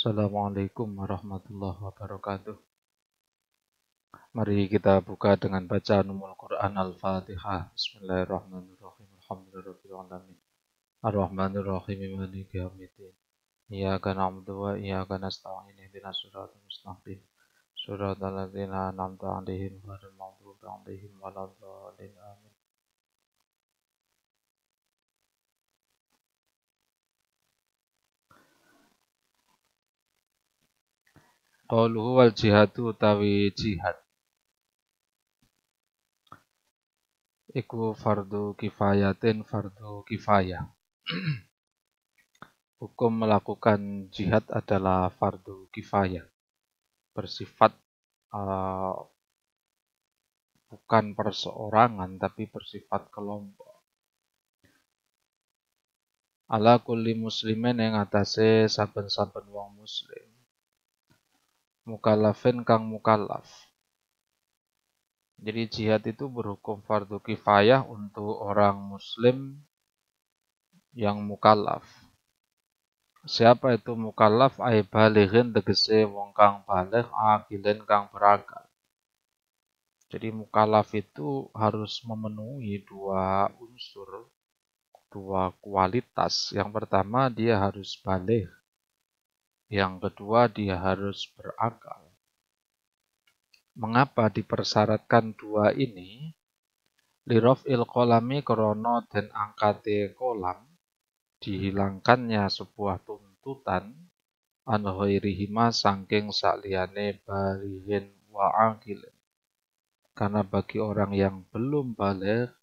Assalamualaikum warahmatullahi wabarakatuh. Mari kita buka dengan bacaan Ummul Quran Al-Fatihah. Bismillahirrahmanirrahim. Alhamdulillahirabbil alamin. Arrahmanirrahim maliki yaumiddin. Iyyaka na'budu wa iyyaka nasta'in. Ihdinas siratal mustaqim. Shiratal ladzina an'amta 'alaihim ghairil maghdubi 'alaihim waladdallin. Amin. Qauluhu wal jihadu utawi jihad iku fardu kifayatin fardu kifayah. Hukum melakukan jihad adalah fardu kifayah, bersifat bukan perseorangan tapi bersifat kelompok. Ala kulli muslimin yang atase saben-saben wong muslim. Mukallafin kang mukallaf. Jadi jihad itu berhukum fardu kifayah untuk orang muslim yang mukallaf. Siapa itu mukallaf? Ai balighin tegese wong kang baligh, akilin kang berakal. Jadi mukallaf itu harus memenuhi dua unsur, dua kualitas. Yang pertama dia harus baligh. Yang kedua dia harus berakal. Mengapa dipersyaratkan dua ini? Liraf'il qalami krana den angkate kolam, dihilangkannya sebuah tuntutan an ghairihima saking saliyane balighin wa aqilin. Karena bagi orang yang belum baligh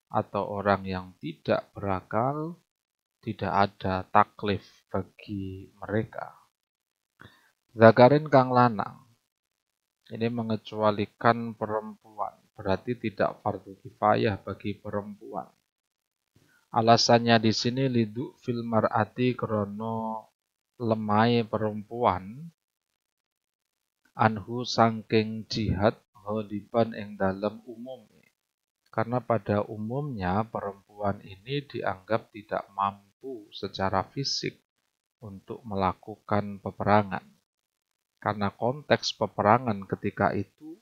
atau orang yang tidak berakal, tidak ada taklif bagi mereka. Zakarin kang lanang, ini mengecualikan perempuan, berarti tidak fardu kifayah bagi perempuan. Alasannya di sini lidu fil mar'ati krono lemai perempuan anhu sangking jihad ghaliban ing dalam umumnya. Karena pada umumnya perempuan ini dianggap tidak mampu secara fisik untuk melakukan peperangan. Karena konteks peperangan ketika itu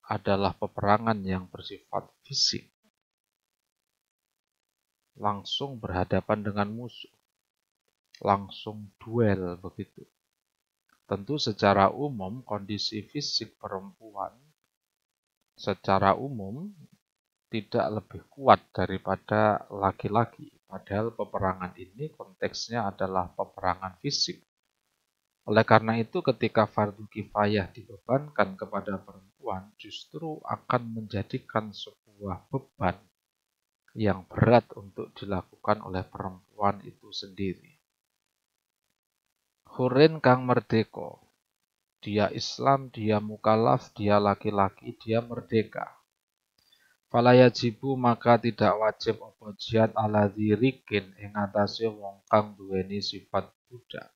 adalah peperangan yang bersifat fisik. Langsung berhadapan dengan musuh. Langsung duel begitu. Tentu secara umum kondisi fisik perempuan secara umum tidak lebih kuat daripada laki-laki. Padahal peperangan ini konteksnya adalah peperangan fisik. Oleh karena itu ketika fardu kifayah dibebankan kepada perempuan justru akan menjadikan sebuah beban yang berat untuk dilakukan oleh perempuan itu sendiri. Hurin kang merdeka. Dia Islam, dia mukallaf, dia laki-laki, dia merdeka. Fala yajibu maka tidak wajib apa jihad ala dzirikin ing atase wong kang duweni sifat budak.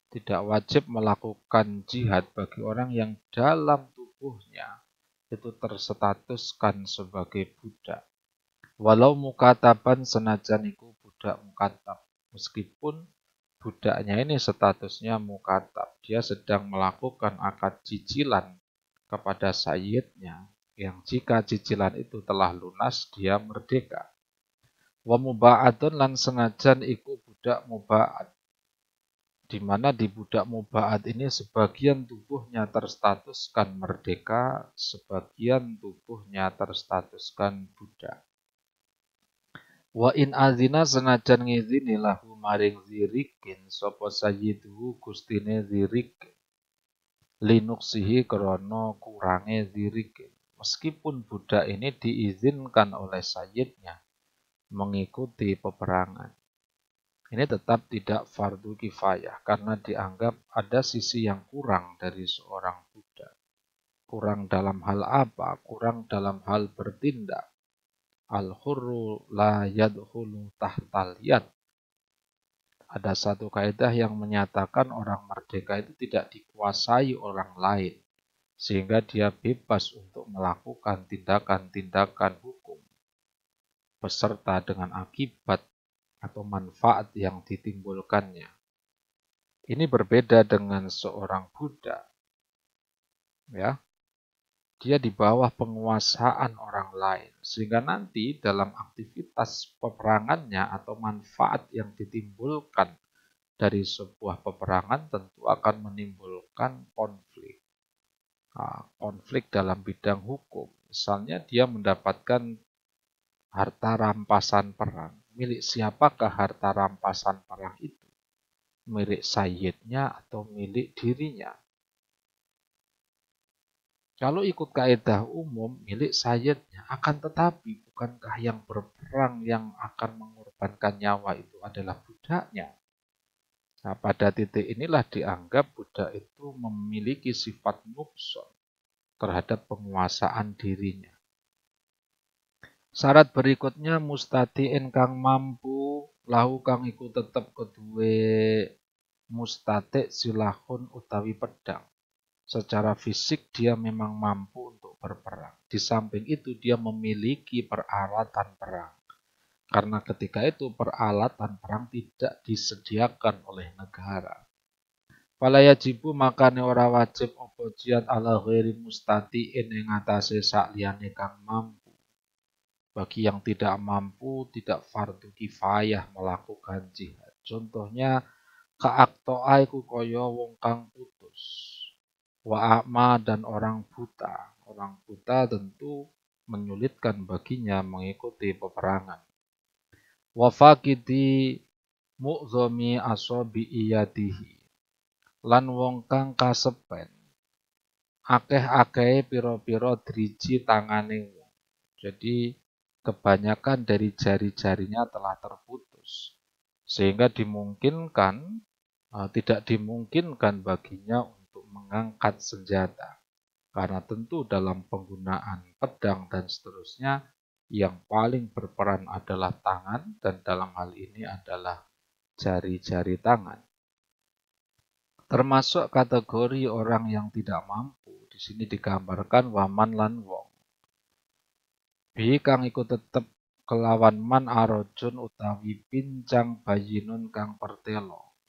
Tidak wajib melakukan jihad bagi orang yang dalam tubuhnya itu terstatuskan sebagai budak. Walau mukataban senajan iku budak mukatab. Meskipun budaknya ini statusnya mukatab, dia sedang melakukan akad cicilan kepada sayyidnya, yang jika cicilan itu telah lunas, dia merdeka. Wa muba'atun lan senajan iku budak muba'at, di mana di budak muba'at ini sebagian tubuhnya terstatuskan merdeka, sebagian tubuhnya terstatuskan budak. Wa in azina senajan ngizini lahu maring zirikin sapa sayyiduhu gustine zirik linuksihi krono kurange zirikin. Meskipun budak ini diizinkan oleh sayyidnya mengikuti peperangan, ini tetap tidak fardu kifayah karena dianggap ada sisi yang kurang dari seorang budak. Kurang dalam hal apa? Kurang dalam hal bertindak. Al-hurru la yadkhulu tahtal yad. Ada satu kaidah yang menyatakan orang merdeka itu tidak dikuasai orang lain, sehingga dia bebas untuk melakukan tindakan-tindakan hukum, beserta dengan akibat atau manfaat yang ditimbulkannya. Ini berbeda dengan seorang budak, ya. Dia di bawah penguasaan orang lain, sehingga nanti dalam aktivitas peperangannya atau manfaat yang ditimbulkan dari sebuah peperangan tentu akan menimbulkan konflik. Konflik dalam bidang hukum. Misalnya dia mendapatkan harta rampasan perang. Milik siapakah harta rampasan perang itu? Milik sayyidnya atau milik dirinya? Kalau ikut kaidah umum, milik sayyidnya. Akan tetapi, bukankah yang berperang yang akan mengorbankan nyawa itu adalah budaknya? Nah, pada titik inilah dianggap budak itu memiliki sifat nukson terhadap penguasaan dirinya. Syarat berikutnya mustatiin kang mampu lahu kang iku tetep kedue mustati silahun utawi pedang. Secara fisik dia memang mampu untuk berperang. Di samping itu dia memiliki peralatan perang. Karena ketika itu peralatan perang tidak disediakan oleh negara. Fala yajibu makane ora wajib apa jihad ala ghairi mustatiin ing atase sakliyane kang mampu. Bagi yang tidak mampu, tidak fardu kifayah melakukan jihad. Contohnya, kaaktoa iku kaya wong kang putus. Wa'akma dan orang buta. Orang buta tentu menyulitkan baginya mengikuti peperangan. Wafakidi mu'zomi asobi iyadihi. Lan wong kang kasepen. Akeh-akeh piro-piro driji tangane wong. Jadi kebanyakan dari jari-jarinya telah terputus. Sehingga tidak dimungkinkan baginya untuk mengangkat senjata. Karena tentu dalam penggunaan pedang dan seterusnya, yang paling berperan adalah tangan dan dalam hal ini adalah jari-jari tangan. Termasuk kategori orang yang tidak mampu. Di sini digambarkan waman lan wong. Bi kang iku tetep kelawan man arojun utawi pincang bayinun kang pertelo.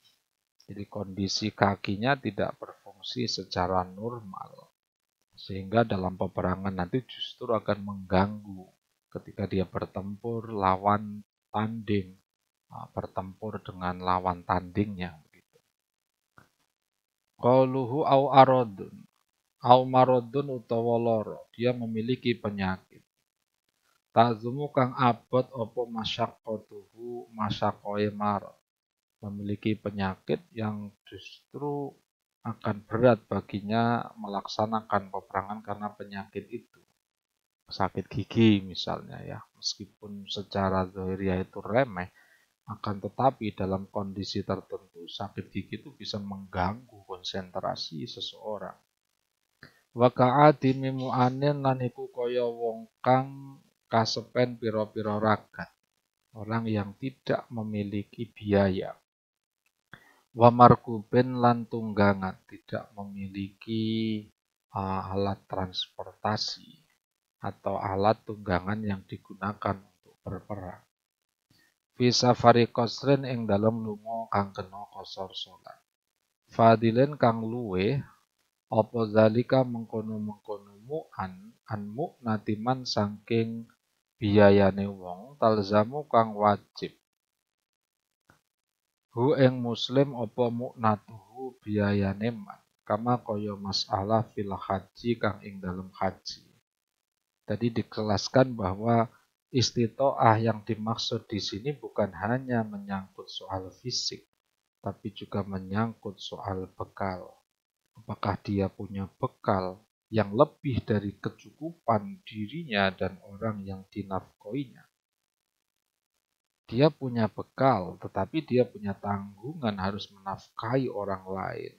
Jadi kondisi kakinya tidak berfungsi secara normal. Sehingga dalam peperangan nanti justru akan mengganggu ketika dia bertempur lawan tanding. Bertempur dengan lawan tandingnya. Qauluhu au arodun. Au marodun utawa loro. Dia memiliki penyakit. Ta'zumu kang abot opo masyaqqatuhu masyaqqoe marad. Memiliki penyakit yang justru akan berat baginya melaksanakan peperangan karena penyakit itu. Sakit gigi misalnya ya, meskipun secara zahiriah itu remeh, akan tetapi dalam kondisi tertentu sakit gigi itu bisa mengganggu konsentrasi seseorang. Wa ka'adimi mu'anin lan iku kaya wong kang kasepen pira-pira ragat. Orang yang tidak memiliki biaya. Wa markuben lan tunggangan, tidak memiliki alat transportasi atau alat tunggangan yang digunakan untuk berperang. Fi safari qasrin ing dalem lunga kang kena qasar salat. Fadilen kang luweh apa zalika mengkono-mengkono an mu'natiman saking biyayane wong talzamu kang wajib. Hu ing muslim apa mu'natuhu biyayane man. Kama kaya masalah fil haji kang ing dalem haji. Tadi dikelaskan bahwa istitoah yang dimaksud di sini bukan hanya menyangkut soal fisik, tapi juga menyangkut soal bekal. Apakah dia punya bekal yang lebih dari kecukupan dirinya dan orang yang dinafkahinya. Dia punya bekal, tetapi dia punya tanggungan harus menafkahi orang lain.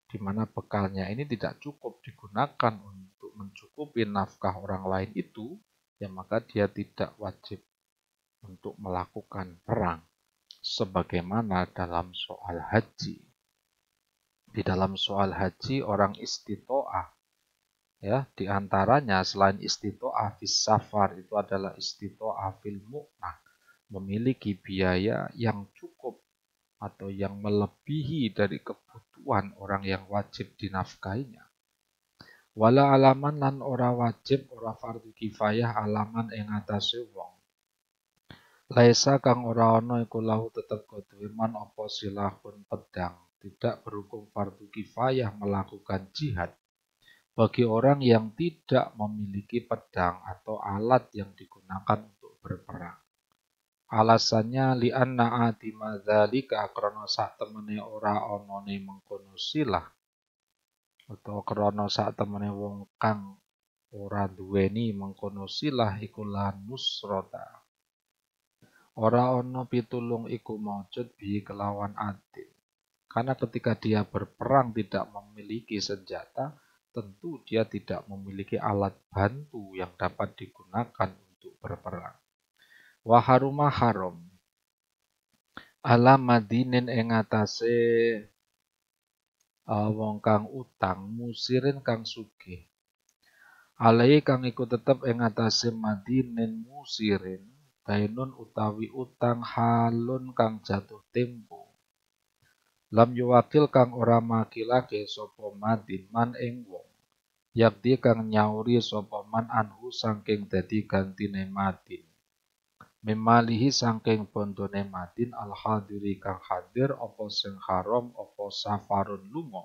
Di mana bekalnya ini tidak cukup digunakan untuk mencukupi nafkah orang lain itu, ya maka dia tidak wajib untuk melakukan perang. Sebagaimana dalam soal haji. Di dalam soal haji orang istitoah, ya, diantaranya selain istitoah fis safar itu adalah istitoah fil mu'nah, memiliki biaya yang cukup atau yang melebihi dari kebutuhan orang yang wajib dinafkainya. Wala alaman lan ora wajib ora fardu kifayah alaman ing atase wong. Laisa kang ora ana iku lahu tetep kudu man apa silahun pedang. Tidak berhukum fardu kifayah melakukan jihad bagi orang yang tidak memiliki pedang atau alat yang digunakan untuk berperang. Alasannya li'anna atima dzalika krana sak temene ora onone mengkono silah utawa krana sak temene wong kang ora duweni mengkono silah iku lanusrota. Ora ana pitulung iku maujud bi kelawan adil. Karena ketika dia berperang tidak memiliki senjata, tentu dia tidak memiliki alat bantu yang dapat digunakan untuk berperang. Wa haruma haram ala madinin ing atase wong kang utang musirin kang sugih. Alai kang iku tetep ing atase madinin musirin dainun utawi utang halun kang jatuh tempo. Lam yuwakil kang ora makilake sapa madin man ing wong. Yakti kang nyauri sapa man anhu saking dadi gantine madin. Memalihi saking bondone madin al-hadiri kang hadir apa sing haram apa safarun lunga.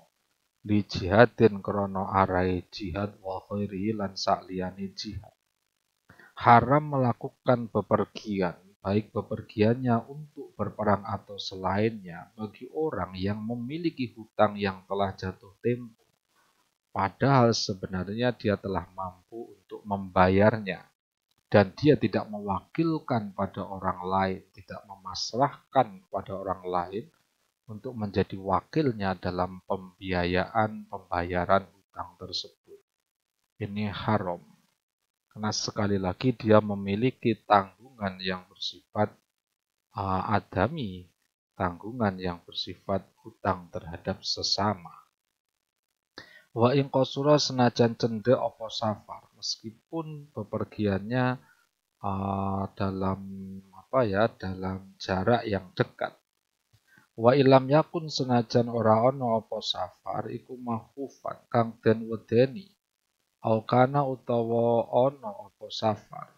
Li jihadin krana arai jihad wa khairihi lan sakliyane jihad. Haram melakukan bepergian, baik bepergiannya untuk berperang atau selainnya bagi orang yang memiliki hutang yang telah jatuh tempo. Padahal sebenarnya dia telah mampu untuk membayarnya. Dan dia tidak mewakilkan pada orang lain, tidak memasrahkan pada orang lain untuk menjadi wakilnya dalam pembayaran hutang tersebut. Ini haram. Karena sekali lagi dia memiliki tanggungan yang bersifat adami, tanggungan yang bersifat hutang terhadap sesama. Wa ing qasura senajan cendek apa safar, meskipun bepergiannya dalam dalam jarak yang dekat. Wa ilam yakun senajan ora ana apa safar iku mahfufan kang den wedeni. Au kana utawa ana apa safar.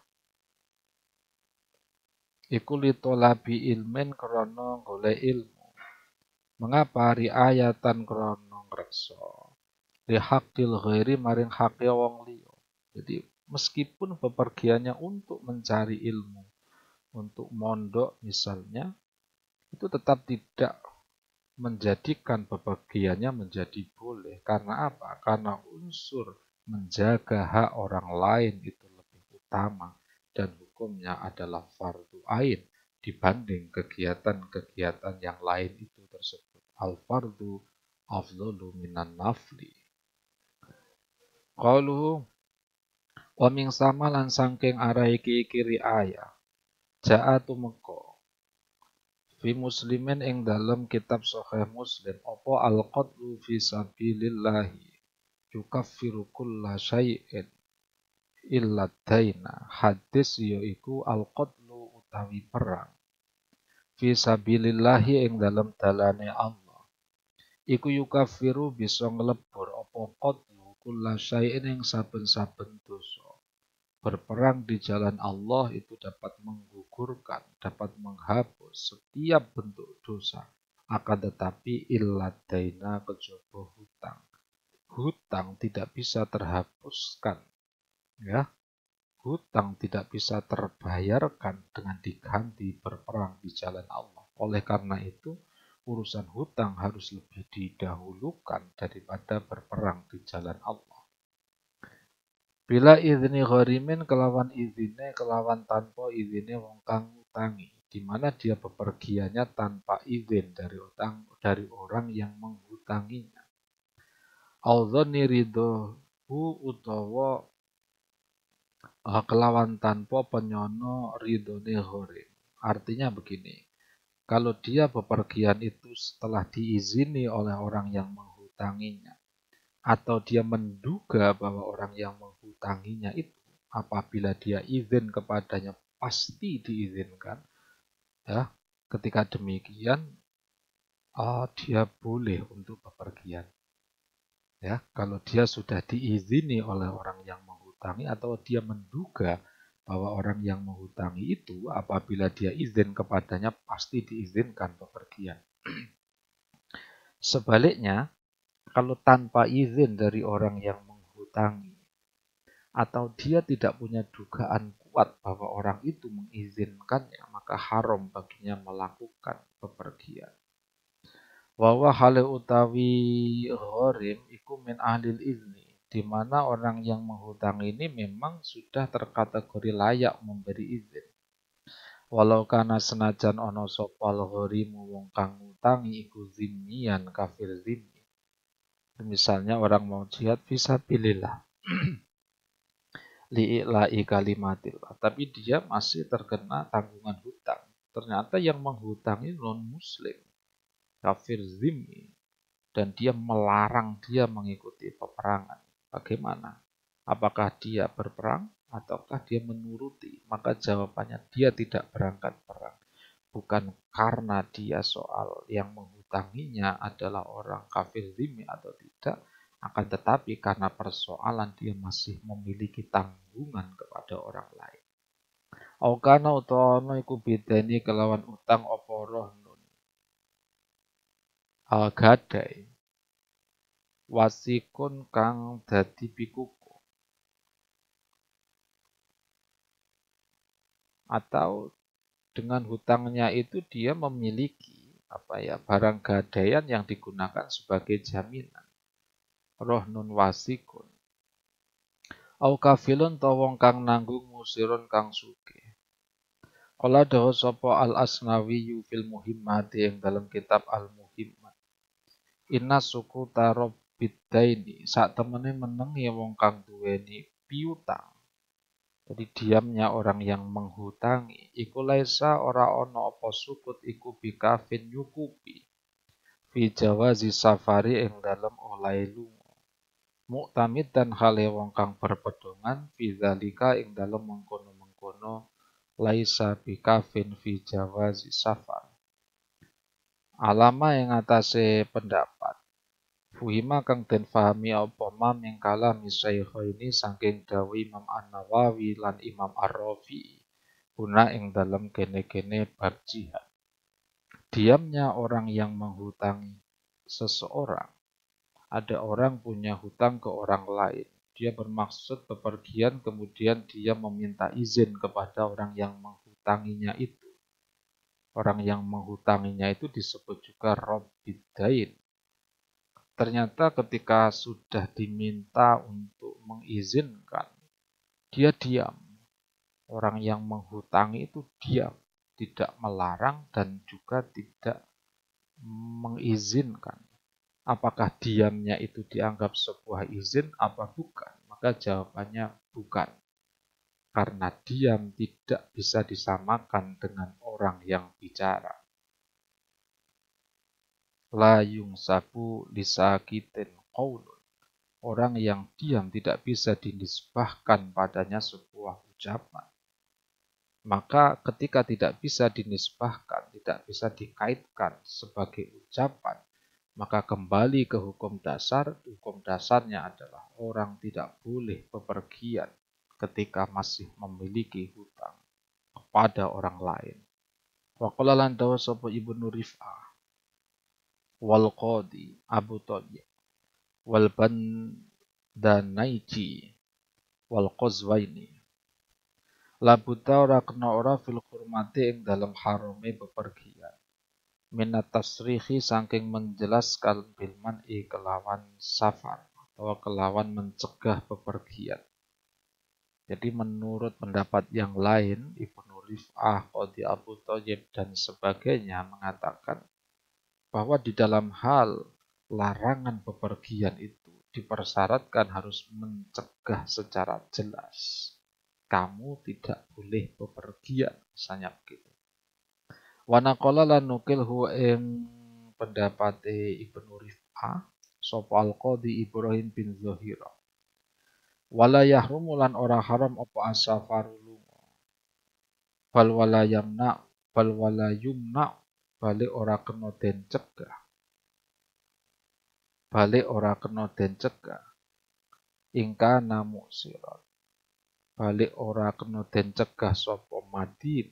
Iku litolabi ilmin krana golek ilmu. Mengapa riayatan krana ngreksa? Li haqqil ghairi maring haqqe wong liya. Jadi meskipun bepergiannya untuk mencari ilmu, untuk mondok misalnya, itu tetap tidak menjadikan bepergiannya menjadi boleh. Karena apa? Karena unsur menjaga hak orang lain itu lebih utama dan hukumnya adalah fardu ain dibanding kegiatan-kegiatan yang lain itu tersebut. Al-fardu afdhalu minan nafli. Qaluhu wa ming sama lan sangking arai kiri ayah ja'a tumeka fi muslimin ing dalam kitab sahih Muslim apa al-qatlu fi sabilillahi yukaffiru kulla syai'in illa daina. Hadis yaiku al-qatlu utawi perang fi sabilillahi ing dalam dalane Allah iku yukaffiru bisa nglebur apa qatlu kulla syai'in ing saben-saben dosa. Berperang di jalan Allah itu dapat menggugurkan, dapat menghapus setiap bentuk dosa. Akan tetapi illat daina kejaba hutang. Hutang tidak bisa terhapuskan, ya. Hutang tidak bisa terbayarkan dengan diganti berperang di jalan Allah. Oleh karena itu, urusan hutang harus lebih didahulukan daripada berperang di jalan Allah. Bila izni gharimin kelawan izine kelawan tanpa izine wong kang utangi, di mana dia bepergiannya tanpa izin dari orang yang menghutanginya. Audzani ridhohu utawa kelawan tanpa penyono ridhone gharim. Artinya begini, kalau dia bepergian itu setelah diizini oleh orang yang menghutanginya, atau dia menduga bahwa orang yang menghutanginya itu apabila dia izin kepadanya pasti diizinkan, ya. Ketika demikian dia boleh untuk bepergian. Ya, kalau dia sudah diizini oleh orang yang menghutangi atau dia menduga bahwa orang yang menghutangi itu apabila dia izin kepadanya pasti diizinkan bepergian. Sebaliknya, kalau tanpa izin dari orang yang menghutangi atau dia tidak punya dugaan kuat bahwa orang itu mengizinkannya, maka haram baginya melakukan bepergian. Wa hale utawi gharim iku min ahlil izni, di mana orang yang menghutang ini memang sudah terkategori layak memberi izin. Walau kana senajan ana sopal gharimu wong kang ngutangi iku zimmian kafir zimmi. Misalnya orang mau jihad fisabilillah li'ila'i kalimatillah, tapi dia masih terkena tanggungan hutang. Ternyata yang menghutangi non muslim, kafir zimmi, dan dia melarang dia mengikuti peperangan. Bagaimana? Apakah dia berperang ataukah dia menuruti? Maka jawabannya dia tidak berangkat perang. Bukan karena dia soal yang menghutanginya adalah orang kafir zimmi atau tidak, akan tetapi karena persoalan dia masih memiliki tanggungan kepada orang lain. Aukana utawana iku bedani kelawan utang apa rohnun gadai wasikun kang dadi pikuku, atau dengan hutangnya itu dia memiliki barang gadaian yang digunakan sebagai jaminan. Rohnun wasikun au kafilun ta wong kang nanggung musirun kang sugih. Kala dawa sapa Al-Asnawi fil Muhimmati yang dalam kitab Al-Muhimmat. Inna suku tarob bidaini, sak temene meneng ya wong kang duweni piutang. Jadi diamnya orang yang menghutangi iku laisa ora ana apa sukut iku bikafin nyukupi fi jawazi safari ing dalem olahe lunga. Muktamid dan hale wong kang berpedongan fi zalika ing dalem mengkono-mengkono laisa bikafin fi jawazi safar. Alama yang atase pendapat fuhima kang den fahami apa mam ing kalam ini saking dawi Imam An-Nawawi lan Imam Ar-Rafi'i guna ing dalem kene-kene bab jihad. Diamnya orang yang menghutangi seseorang. Ada orang punya hutang ke orang lain. Dia bermaksud bepergian kemudian dia meminta izin kepada orang yang menghutanginya itu. Orang yang menghutanginya itu disebut juga Robbidain. Ternyata ketika sudah diminta untuk mengizinkan, dia diam. Orang yang menghutangi itu diam, tidak melarang dan juga tidak mengizinkan. Apakah diamnya itu dianggap sebuah izin apa bukan? Maka jawabannya bukan. Karena diam tidak bisa disamakan dengan orang yang bicara. La yungsabu lisakitin qaulun. Orang yang diam tidak bisa dinisbahkan padanya sebuah ucapan. Maka ketika tidak bisa dinisbahkan, tidak bisa dikaitkan sebagai ucapan, maka kembali ke hukum dasar. Hukum dasarnya adalah orang tidak boleh bepergian ketika masih memiliki hutang kepada orang lain. Wa qala lan dawa sapa Ibnu Rif'ah wal Qadi Abu Thayyib wal Bandanaiji wal Qazwaini. Labuta ora kena ora fil hurmati ing dalam harame bepergian. Minat tasrihi saking menjelaskan bilman kelawan safar atau kelawan mencegah bepergian. Jadi menurut pendapat yang lain, Ibnu Rif'ah, Qadi Abu Thayyib dan sebagainya mengatakan bahwa di dalam hal larangan bepergian itu dipersyaratkan harus mencegah secara jelas. Kamu tidak boleh bepergian, misalnya begitu. Wa naqala lan nukilhu ing pendapate Ibnu Rif'ah sapa al-Qadi Ibrahim bin Zuhairah. Wala yahrumu lan ora haram apa asafaru lunga. Bal wala yumna balik ora kena den cegah balik ora kena den cegah ingka namu siron balik ora kena den cegah sapa madin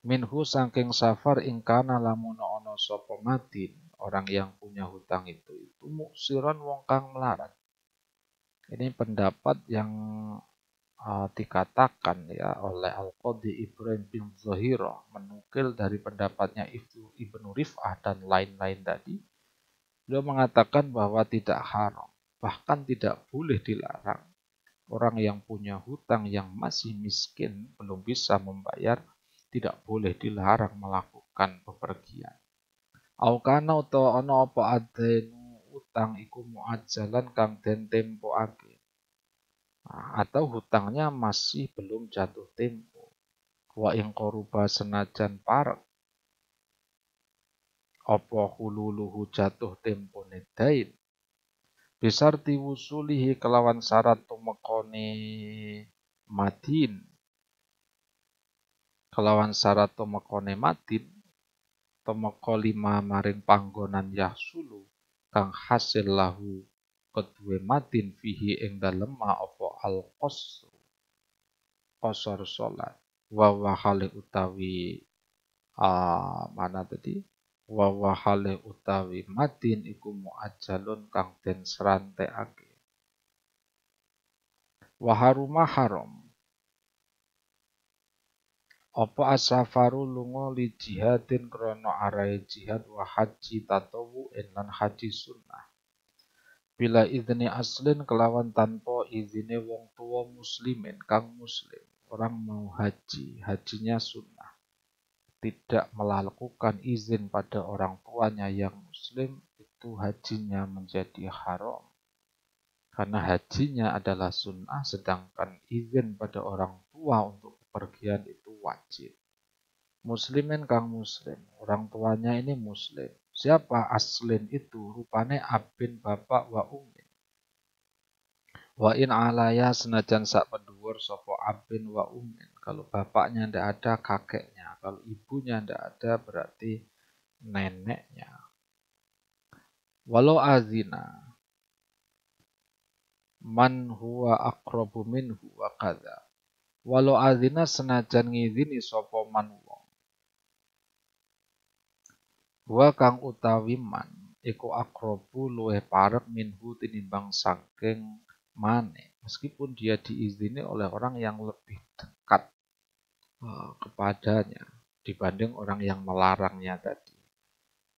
minhu saking safar ingkana lamun ana sapa madin orang yang punya hutang itu muksiron wong kang melarat. Ini pendapat yang dikatakan ya oleh Al-Qadhi Ibrahim bin Zuhairah menukil dari pendapatnya Ibnu Rif'ah dan lain-lain tadi. Beliau mengatakan bahwa tidak haram, bahkan tidak boleh dilarang orang yang punya hutang yang masih miskin belum bisa membayar tidak boleh dilarang melakukan bepergian. Aukana utawa ana apa adenu utang iku muajjalan kang den tempoake. Atau hutangnya masih belum jatuh tempo. Wa ing qaruba senajan parek apa hululuhu jatuh tempo nedain. Besar tiwusulihi kelawan syarat tumekone madin. Kelawan syarat tumekone madin. Tumeka lima maring panggonan yahsulu kang hasil lahu kedue madin fihi ing dalem apa al-qasr qasar salat wa hale utawi mana tadi wa hale utawi madin iku muajjalun kang den srantekake wa haruma haram apa asafaru lunga li jihadin krana arahe jihad wa haji tatawu lan haji sunnah bila idzni aslin kelawan tanpa izine wong tua muslimin kang muslim orang mau haji hajinya sunnah tidak melakukan izin pada orang tuanya yang muslim itu hajinya menjadi haram karena hajinya adalah sunnah sedangkan izin pada orang tua untuk bepergian itu wajib. Muslimin kang muslim, orang tuanya ini muslim. Siapa aslin itu? Rupane abin bapak wa umin. Wa in alaya senajan sak pedhuwur sapa abin wa umin. Kalau bapaknya ndak ada, kakeknya. Kalau ibunya ndak ada, berarti neneknya. Walau azina man huwa aqrabu minhu wa kadza. Walau azina senajan ngizini sapa man wong. Wa kang utawi man iku aqrabu luwih parek minhu tinimbang saking mane. Meskipun dia diizini oleh orang yang lebih dekat kepadanya dibanding orang yang melarangnya tadi.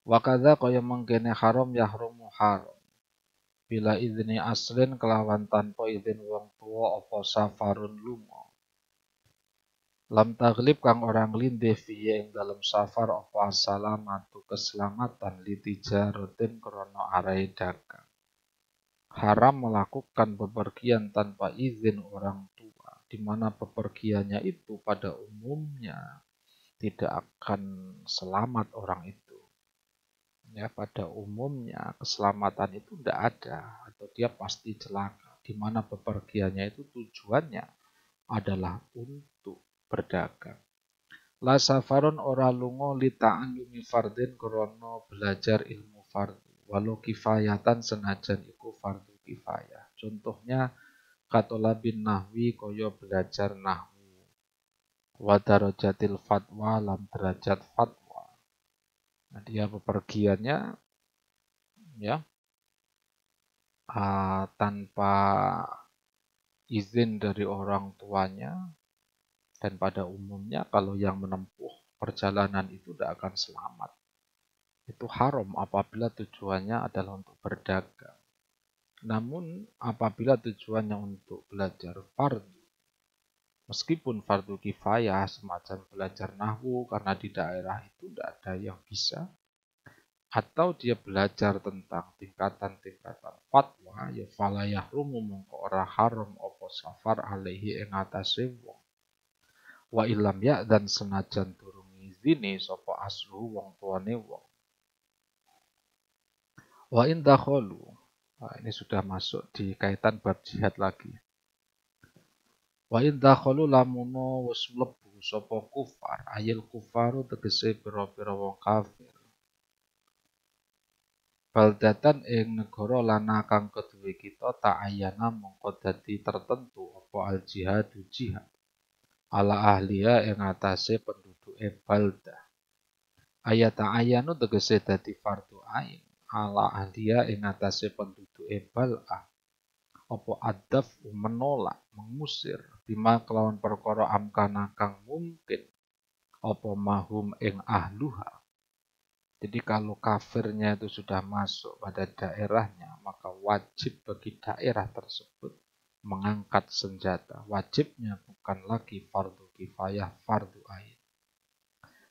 Wakadha kaya mengkene haram yahrumu haram. Bila izni aslin kelawan tanpa izin wong tua apa safarun lunga. Lam taglib kang orang lindih fiye ing dalam safar apa salamatu keselamatan litijarotin krono arai dagang. Haram melakukan bepergian tanpa izin orang tua, di mana bepergiannya itu pada umumnya tidak akan selamat orang itu. Ya, pada umumnya keselamatan itu tidak ada atau dia pasti celaka. Di mana bepergiannya itu tujuannya adalah untuk berdagang. La safaron ora lunga li ta'allumi fardin krana belajar ilmu fardu. Walau kifayatan senajan iku fardu kifayah. Contohnya katola bin nahwi kaya belajar nahwu. Wa darajatil fatwa lam derajat fatwa. Nah, dia bepergiannya ya tanpa izin dari orang tuanya dan pada umumnya kalau yang menempuh perjalanan itu tidak akan selamat. Itu haram apabila tujuannya adalah untuk berdagang. Namun apabila tujuannya untuk belajar fardu, meskipun fardu kifayah semacam belajar nahwu karena di daerah itu tidak ada yang bisa, atau dia belajar tentang tingkatan-tingkatan fatwa, ya fala yahrumu mongko ora haram apa safar alaihi ing atase wong. Wa ilam ya dan senajan durung ngizini sapa aslu wong tuane wong. Wa in dakhalu. Ini sudah masuk di kaitan bab jihad lagi. Wa in dakhalu lamuno wis mlebu sapa kufar, ayil kufaru tegese pira-pira wong kafir. baldatan ing negara lana kang keduwe kita ta'ayyana mongko dadi tertentu apa al jihadu jihad ala ahliya ing atase penduduke baldah. Ayat ta'ayyanu tegese dadi fardhu ain ala ahliya ing atase penduduke bal'ah apa adaf menolak mengusir bima kelawan perkara amkana kang mungkin apa mahum ing ahluha. Jadi kalau kafirnya itu sudah masuk pada daerahnya, maka wajib bagi daerah tersebut mengangkat senjata. Wajibnya bukan lagi fardu kifayah, fardu ain.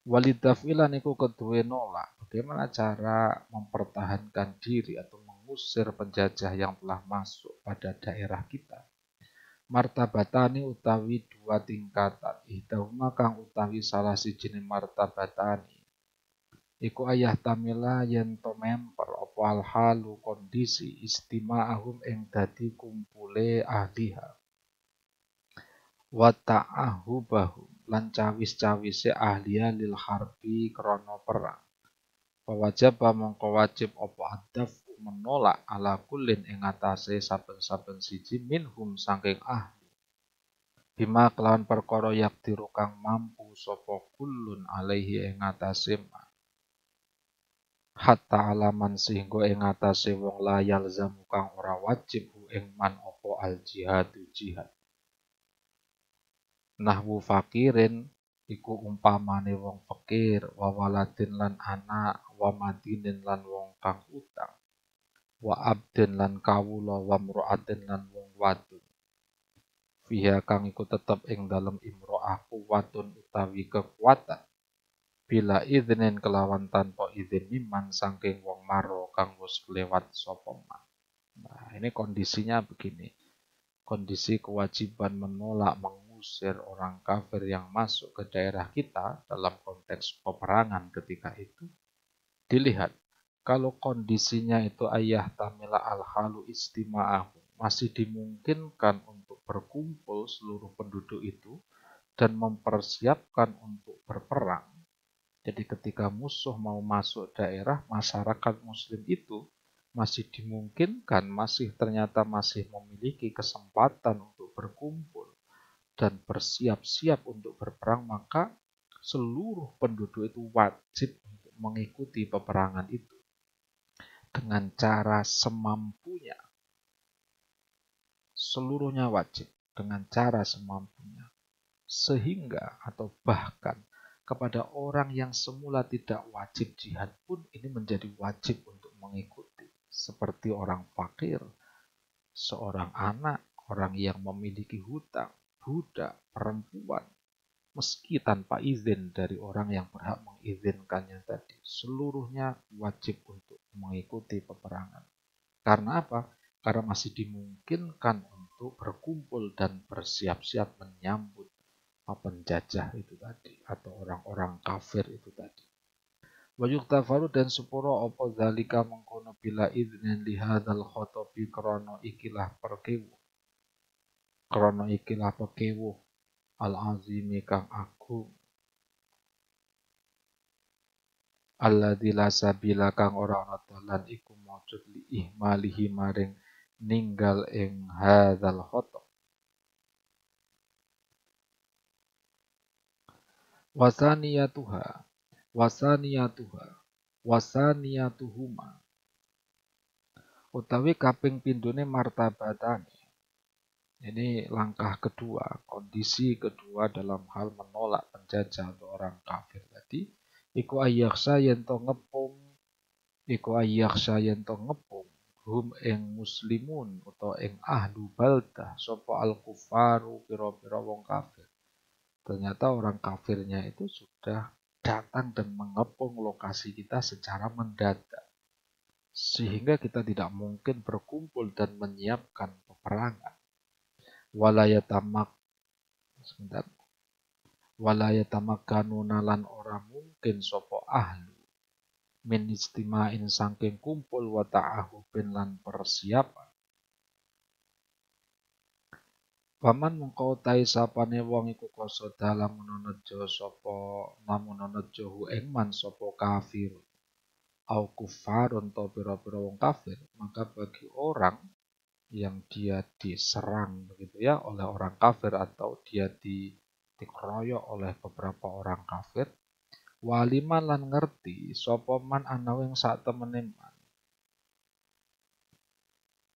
Walidafilan iku keduwe nolak. Bagaimana cara mempertahankan diri atau mengusir penjajah yang telah masuk pada daerah kita? Martabatani utawi dua tingkatan. Ihdahuma kang utawi salah sijine martabatani iku ayah tamila yen to memper apa alhalu kondisi istima'ahum ing dadi kumpule ahliha wa ta'ahubahum lan cawis-cawise ahliya lil harbi krana perang wajib mongko wajib apa adaf menolak ala kulin ing atase saben-saben siji minhum saking ahli bima kelawan perkara yaktiru kang mampu sapa kullun alaihi ing atase hatta alaman sehingga ing atase wong layal zamu kang ora wajib ing man apa al jihadu jihad. Nahwu fakirin iku umpamane wong fakir, wa waladin lan anak, wa madinin lan wong kang utang, wa abdin lan kawula, wa mra'atin lan wong wadon. Fiha kang iku tetep ing dalem imro'ah kuwatun utawi kekuatan. Bila iznin kelawan tanpa izin miman saking wong maro kang wis lewat sapa man. Nah, ini kondisinya begini. Kondisi kewajiban menolak mengusir orang kafir yang masuk ke daerah kita dalam konteks peperangan ketika itu dilihat kalau kondisinya itu ayah tamila al-halu istima'ahu masih dimungkinkan untuk berkumpul seluruh penduduk itu dan mempersiapkan untuk berperang. Jadi ketika musuh mau masuk daerah, masyarakat muslim itu masih dimungkinkan, ternyata masih memiliki kesempatan untuk berkumpul dan bersiap-siap untuk berperang, maka seluruh penduduk itu wajib untuk mengikuti peperangan itu dengan cara semampunya. Seluruhnya wajib dengan cara semampunya. Sehingga atau bahkan kepada orang yang semula tidak wajib jihad pun ini menjadi wajib untuk mengikuti. Seperti orang fakir, seorang anak, orang yang memiliki hutang, budak, perempuan. Meski tanpa izin dari orang yang berhak mengizinkannya tadi. Seluruhnya wajib untuk mengikuti peperangan. Karena apa? Karena masih dimungkinkan untuk berkumpul dan bersiap-siap menyambut penjajah itu tadi atau orang-orang kafir itu tadi. Wa yuktafaru dan sepuro apa zalika mengkono bila idznin li hadzal khotobi krana ikilah perkewuh al-azimi kang agung alladzi la sabila kang ora ana dalan iku maujud li ihmalihi maring ninggal ing hadzal khotob. Wasaniyatuhuma utawi kaping pindhone martabatane. Ini langkah kedua, kondisi kedua dalam hal menolak penjajah atau orang kafir tadi. Iku ayyaksa yen to ngepung hum ing muslimun utawa ing ahlu baldah sapa al kufaru pira-pira wong kafir. Ternyata orang kafirnya itu sudah datang dan mengepung lokasi kita secara mendadak. Sehingga kita tidak mungkin berkumpul dan menyiapkan peperangan. Walayatamakanuna lan ora mungkin sapa ahlu min istima'in saking kumpul wa ta'ahubin lan persiapan. Paman mengkau tai sapane wong iku kosoda lamun nejo hu ing man sapa kafir. au kufarun atau pira-pira wong kafir, maka bagi orang yang dia diserang begitu ya oleh orang kafir atau dia dikeroyok oleh beberapa orang kafir, waliman lan ngerti sapa man ana wing sak temene man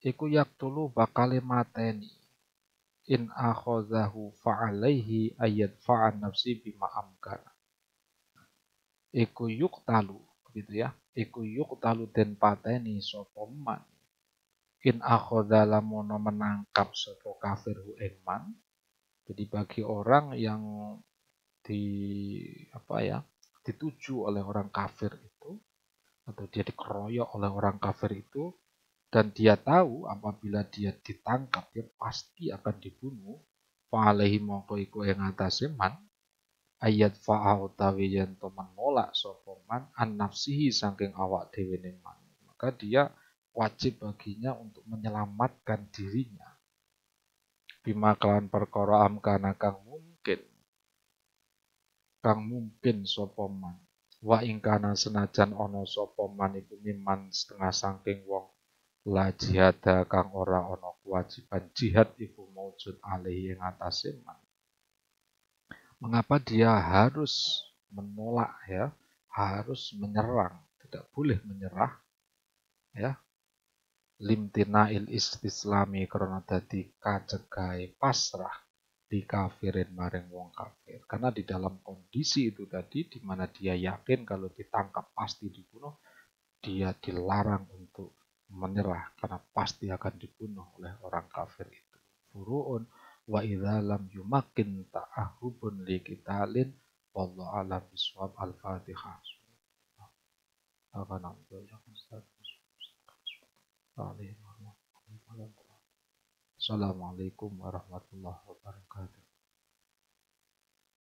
iku yaktulu bakal mateni in akhozahu fa'alaihi ayat fa'an nafsi bima amkana iku yuktalu gitu ya, iku yuktalu den pateni sapa man in akhodha lamono menangkap sapa kafir hu ing man. Jadi bagi orang yang di apa ya dituju oleh orang kafir itu atau dia dikeroyok oleh orang kafir itu dan dia tahu apabila dia ditangkap dia pasti akan dibunuh, fa'alaihi mongko iku ing atase man ayat fa'a utawi yen to menolak sapa man an nafsihi saking awak dhewe man, maka dia wajib baginya untuk menyelamatkan dirinya bima kelawan perkara amkana kang mungkin sapa man wa ingkana senajan ana sapa man iku miman setengah saking wong la jihada kang ora ana kewajiban jihad iku maujud alaihi ing atase man. Mengapa dia harus menolak ya, harus menyerang, tidak boleh menyerah ya. Limtinail istislami karena dadi kacegahe pasrah di kafirin maring wong kafir. Karena di dalam kondisi itu tadi di mana dia yakin kalau ditangkap pasti dibunuh, dia dilarang untuk menyerah karena pasti akan dibunuh oleh orang kafir itu. Furu'un wa idza lam yumakin ta'ahubun li qitalin wallahu a'lam bishawab. Al-Fatihah. Assalamualaikum warahmatullahi wabarakatuh.